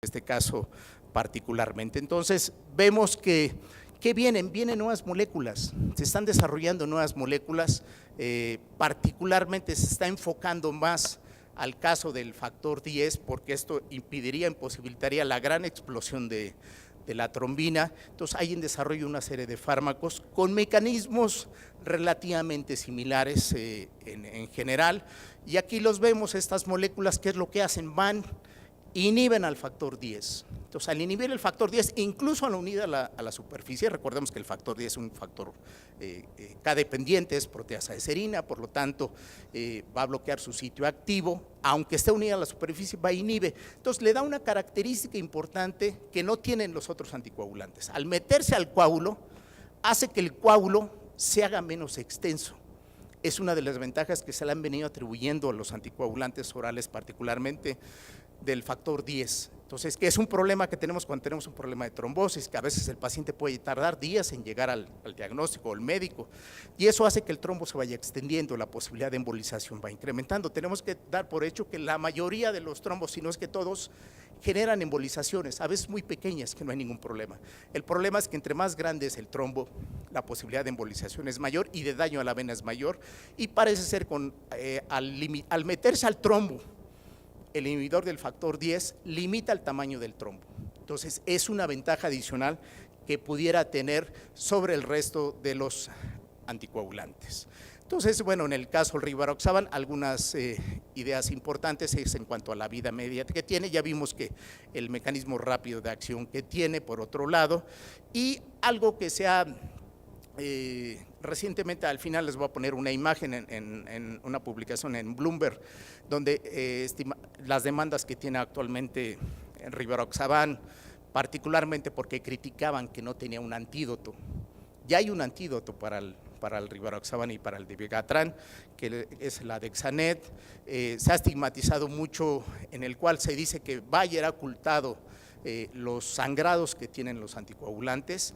este caso particularmente. Entonces, vemos que vienen nuevas moléculas, se están desarrollando nuevas moléculas, particularmente se está enfocando más al caso del factor 10, porque esto imposibilitaría la gran explosión de la trombina. Entonces hay en desarrollo una serie de fármacos con mecanismos relativamente similares en general, y aquí los vemos, estas moléculas, ¿qué es lo que hacen? Inhiben al factor 10. Entonces, al inhibir el factor 10, incluso a la unida a la superficie, recordemos que el factor 10 es un factor K-dependiente, es proteasa de serina, por lo tanto, va a bloquear su sitio activo, aunque esté unida a la superficie, va a inhibe. Entonces, le da una característica importante que no tienen los otros anticoagulantes. Al meterse al coágulo, hace que el coágulo se haga menos extenso. Es una de las ventajas que se le han venido atribuyendo a los anticoagulantes orales, particularmente del factor 10. Entonces, que es un problema que tenemos cuando tenemos un problema de trombosis, que a veces el paciente puede tardar días en llegar al diagnóstico o al médico, y eso hace que el trombo se vaya extendiendo, la posibilidad de embolización va incrementando. Tenemos que dar por hecho que la mayoría de los trombos, si no es que todos, generan embolizaciones, a veces muy pequeñas, que no hay ningún problema. El problema es que entre más grande es el trombo, la posibilidad de embolización es mayor y de daño a la vena es mayor, y parece ser al meterse al trombo, el inhibidor del factor 10 limita el tamaño del trombo. Entonces, es una ventaja adicional que pudiera tener sobre el resto de los anticoagulantes. Entonces, bueno, en el caso del rivaroxaban, algunas ideas importantes es en cuanto a la vida media que tiene. Ya vimos que el mecanismo rápido de acción que tiene, por otro lado, y algo que se ha recientemente, al final les voy a poner una imagen en una publicación en Bloomberg, donde las demandas que tiene actualmente rivaroxaban, particularmente porque criticaban que no tenía un antídoto. Ya hay un antídoto para el rivaroxaban y para el dabigatran, que es la Dexanet. Se ha estigmatizado mucho, en el cual se dice que Bayer ha ocultado los sangrados que tienen los anticoagulantes.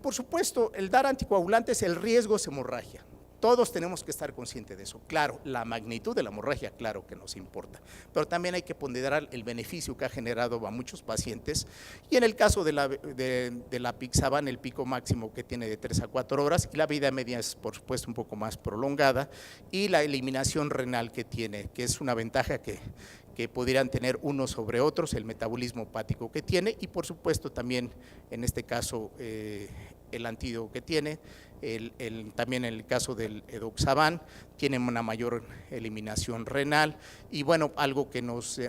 Por supuesto, el dar anticoagulantes, el riesgo es hemorragia. Todos tenemos que estar conscientes de eso. Claro, la magnitud de la hemorragia, claro que nos importa, pero también hay que ponderar el beneficio que ha generado a muchos pacientes. Y en el caso de la apixaban, el pico máximo que tiene de 3 a 4 horas, y la vida media es, por supuesto, un poco más prolongada, y la eliminación renal que tiene, que es una ventaja que pudieran tener unos sobre otros, el metabolismo hepático que tiene, y por supuesto también en este caso el antídoto que tiene, también en el caso del edoxaban, tiene una mayor eliminación renal. Y bueno, algo que nos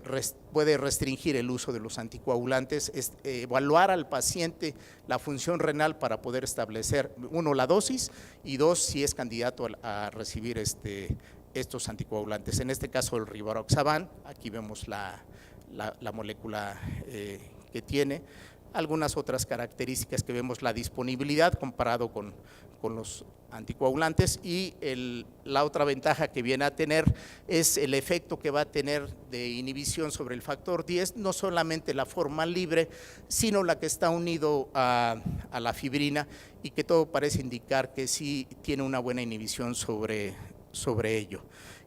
puede restringir el uso de los anticoagulantes es evaluar al paciente la función renal para poder establecer, uno, la dosis, y dos, si es candidato a recibir estos anticoagulantes. En este caso el rivaroxaban, aquí vemos la molécula que tiene. Algunas otras características que vemos, la disponibilidad comparado con los anticoagulantes, y la otra ventaja que viene a tener es el efecto que va a tener de inhibición sobre el factor 10, no solamente la forma libre, sino la que está unido a la fibrina, y que todo parece indicar que sí tiene una buena inhibición sobre ello.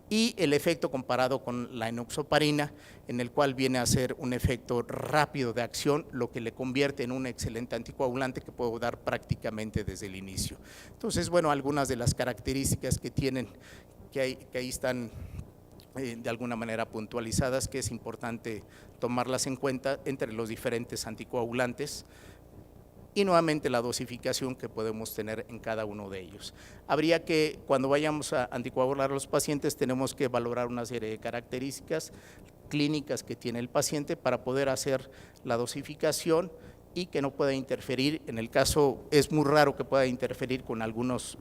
Y el efecto comparado con la enoxaparina, en el cual viene a ser un efecto rápido de acción, lo que le convierte en un excelente anticoagulante que puedo dar prácticamente desde el inicio. Entonces, bueno, algunas de las características que tienen, que ahí están de alguna manera puntualizadas, que es importante tomarlas en cuenta entre los diferentes anticoagulantes, y nuevamente la dosificación que podemos tener en cada uno de ellos. Habría que, cuando vayamos a anticoagular a los pacientes, tenemos que valorar una serie de características clínicas que tiene el paciente para poder hacer la dosificación y que no pueda interferir. En el caso, es muy raro que pueda interferir con algunos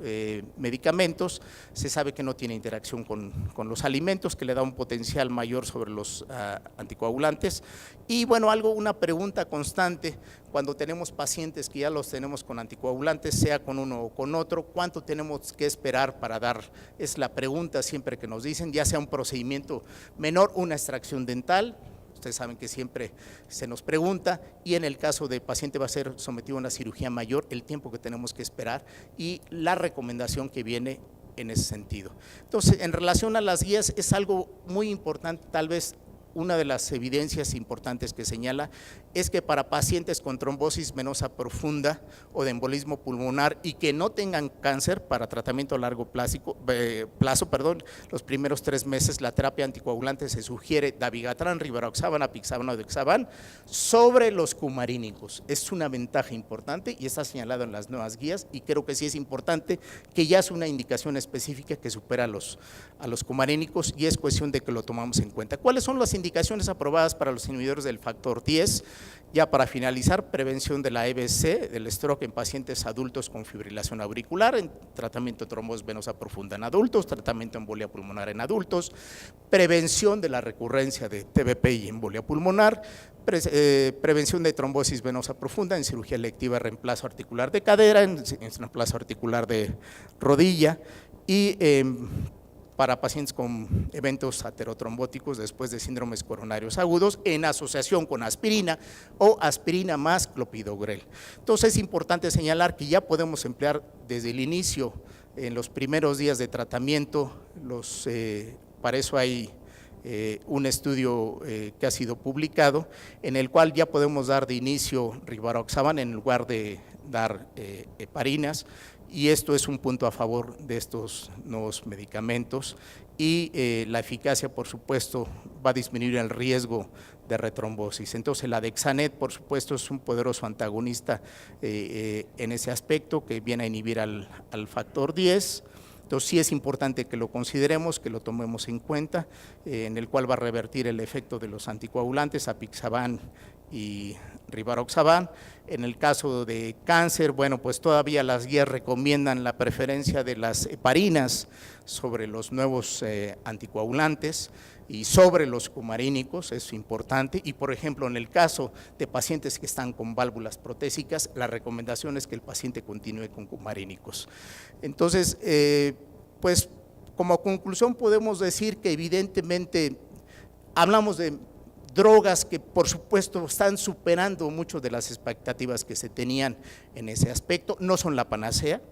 medicamentos. Se sabe que no tiene interacción con los alimentos, que le da un potencial mayor sobre los anticoagulantes. Y bueno, una pregunta constante cuando tenemos pacientes que ya los tenemos con anticoagulantes, sea con uno o con otro, ¿cuánto tenemos que esperar para dar? Es la pregunta siempre que nos dicen, ya sea un procedimiento menor, una extracción dental. Ustedes saben que siempre se nos pregunta, y en el caso del paciente va a ser sometido a una cirugía mayor, el tiempo que tenemos que esperar y la recomendación que viene en ese sentido. Entonces, en relación a las guías, es algo muy importante tal vez una de las evidencias importantes que señala es que para pacientes con trombosis venosa profunda o de embolismo pulmonar y que no tengan cáncer, para tratamiento a largo plazo, los primeros 3 meses la terapia anticoagulante se sugiere dabigatran, rivaroxaban, apixaban o dexaban sobre los cumarínicos. Es una ventaja importante y está señalado en las nuevas guías, y creo que sí es importante que ya es una indicación específica que supera a los cumarínicos, y es cuestión de que lo tomamos en cuenta. ¿Cuáles son las indicaciones aprobadas para los inhibidores del factor 10? Ya para finalizar, prevención de la EBC, del stroke en pacientes adultos con fibrilación auricular, en tratamiento de trombosis venosa profunda en adultos, tratamiento de embolia pulmonar en adultos, prevención de la recurrencia de TBP y embolia pulmonar, prevención de trombosis venosa profunda en cirugía electiva, reemplazo articular de cadera, en reemplazo articular de rodilla, y para pacientes con eventos aterotrombóticos después de síndromes coronarios agudos en asociación con aspirina o aspirina más clopidogrel. Entonces es importante señalar que ya podemos emplear desde el inicio, en los primeros días de tratamiento, para eso hay un estudio que ha sido publicado, en el cual ya podemos dar de inicio rivaroxaban en lugar de dar heparinas, y esto es un punto a favor de estos nuevos medicamentos, y la eficacia, por supuesto, va a disminuir el riesgo de retrombosis. Entonces la Dexanet, por supuesto, es un poderoso antagonista en ese aspecto, que viene a inhibir al factor 10. Entonces sí es importante que lo consideremos, que lo tomemos en cuenta, en el cual va a revertir el efecto de los anticoagulantes, apixaban y rivaroxaban. En el caso de cáncer, bueno, pues todavía las guías recomiendan la preferencia de las heparinas sobre los nuevos anticoagulantes y sobre los cumarínicos, es importante. Y por ejemplo, en el caso de pacientes que están con válvulas protésicas, la recomendación es que el paciente continúe con cumarínicos. Entonces, pues como conclusión podemos decir que evidentemente hablamos de drogas que por supuesto están superando mucho de las expectativas que se tenían en ese aspecto, no son la panacea,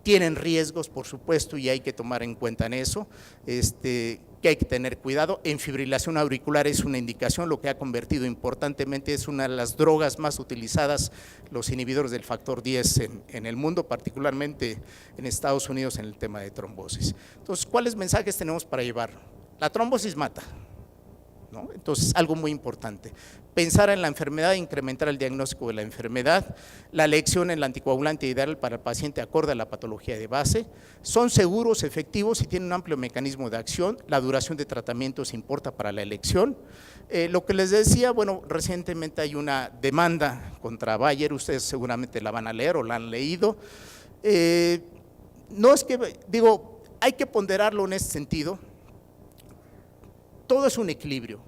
tienen riesgos por supuesto y hay que tomar en cuenta en eso, que hay que tener cuidado. En fibrilación auricular es una indicación, lo que ha convertido importantemente, es una de las drogas más utilizadas, los inhibidores del factor 10 en el mundo, particularmente en Estados Unidos en el tema de trombosis. Entonces, ¿cuáles mensajes tenemos para llevar? La trombosis mata, ¿no? Entonces, algo muy importante, pensar en la enfermedad e incrementar el diagnóstico de la enfermedad, la elección en el anticoagulante ideal para el paciente acorde a la patología de base, son seguros, efectivos y tienen un amplio mecanismo de acción, la duración de tratamiento se importa para la elección. Lo que les decía, bueno, recientemente hay una demanda contra Bayer, ustedes seguramente la van a leer o la han leído, no es que, digo, hay que ponderarlo en ese sentido. Todo es un equilibrio,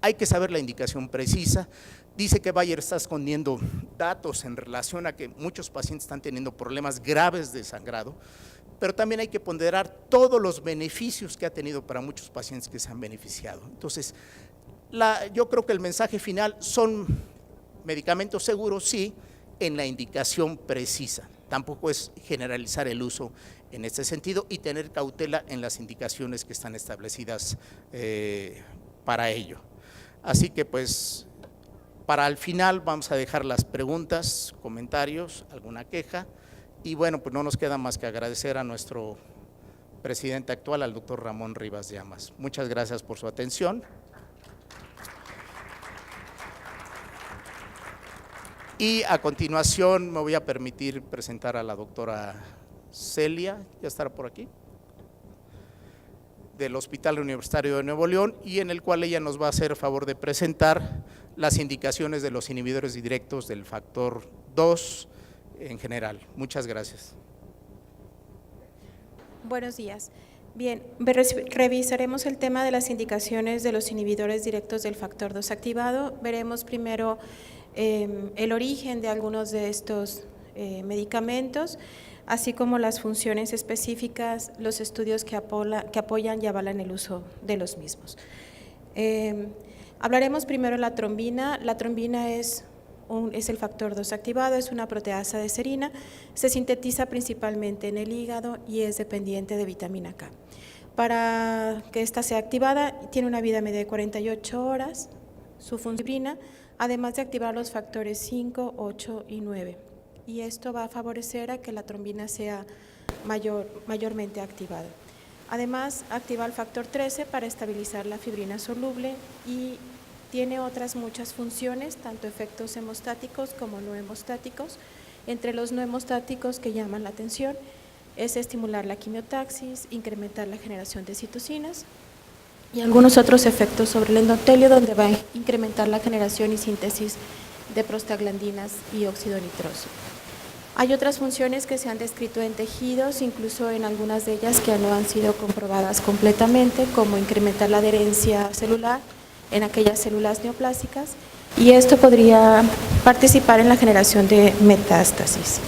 hay que saber la indicación precisa. Dice que Bayer está escondiendo datos en relación a que muchos pacientes están teniendo problemas graves de sangrado, pero también hay que ponderar todos los beneficios que ha tenido para muchos pacientes que se han beneficiado. Entonces, yo creo que el mensaje final son medicamentos seguros, sí, en la indicación precisa. Tampoco es generalizar el uso en este sentido y tener cautela en las indicaciones que están establecidas para ello. Así que pues para el final vamos a dejar las preguntas, comentarios, alguna queja y bueno, pues no nos queda más que agradecer a nuestro presidente actual, al doctor Ramón Rivas Llamas. Muchas gracias por su atención. Y a continuación me voy a permitir presentar a la doctora Celia, ya estará por aquí, del Hospital Universitario de Nuevo León, y en el cual ella nos va a hacer favor de presentar las indicaciones de los inhibidores directos del factor 2 en general. Muchas gracias. Buenos días. Bien, revisaremos el tema de las indicaciones de los inhibidores directos del factor 2 activado. Veremos primero el origen de algunos de estos medicamentos, así como las funciones específicas, los estudios que apoyan y avalan el uso de los mismos. Hablaremos primero de la trombina. La trombina es el factor 2 activado, es una proteasa de serina, se sintetiza principalmente en el hígado y es dependiente de vitamina K. Para que ésta sea activada, tiene una vida media de 48 horas, su función, además de activar los factores 5, 8 y 9. Y esto va a favorecer a que la trombina sea mayormente activada. Además, activa el factor 13 para estabilizar la fibrina soluble y tiene otras muchas funciones, tanto efectos hemostáticos como no hemostáticos. Entre los no hemostáticos que llaman la atención es estimular la quimiotaxis, incrementar la generación de citocinas y algunos otros efectos sobre el endotelio, donde va a incrementar la generación y síntesis de prostaglandinas y óxido nitroso. Hay otras funciones que se han descrito en tejidos, incluso en algunas de ellas que no han sido comprobadas completamente, como incrementar la adherencia celular en aquellas células neoplásicas, y esto podría participar en la generación de metástasis.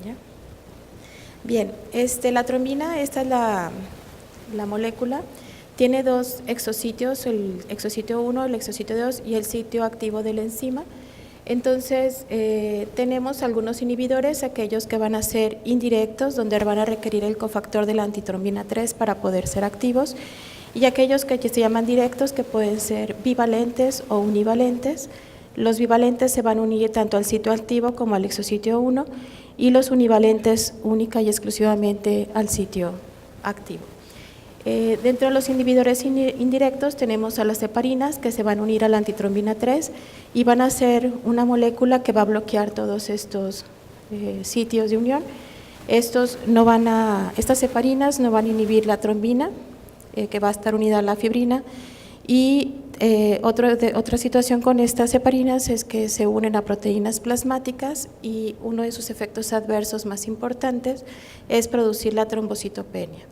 ¿Ya? Bien, la trombina, esta es la molécula. Tiene dos exositios, el exositio 1, el exositio 2 y el sitio activo de la enzima. Entonces, tenemos algunos inhibidores, aquellos que van a ser indirectos, donde van a requerir el cofactor de la antitrombina 3 para poder ser activos, y aquellos que se llaman directos, que pueden ser bivalentes o univalentes. Los bivalentes se van a unir tanto al sitio activo como al exositio 1, y los univalentes única y exclusivamente al sitio activo. Dentro de los inhibidores indirectos tenemos a las heparinas, que se van a unir a la antitrombina 3 y van a ser una molécula que va a bloquear todos estos sitios de unión. Estas heparinas no van a inhibir la trombina, que va a estar unida a la fibrina, y otra situación con estas heparinas es que se unen a proteínas plasmáticas, y uno de sus efectos adversos más importantes es producir la trombocitopenia.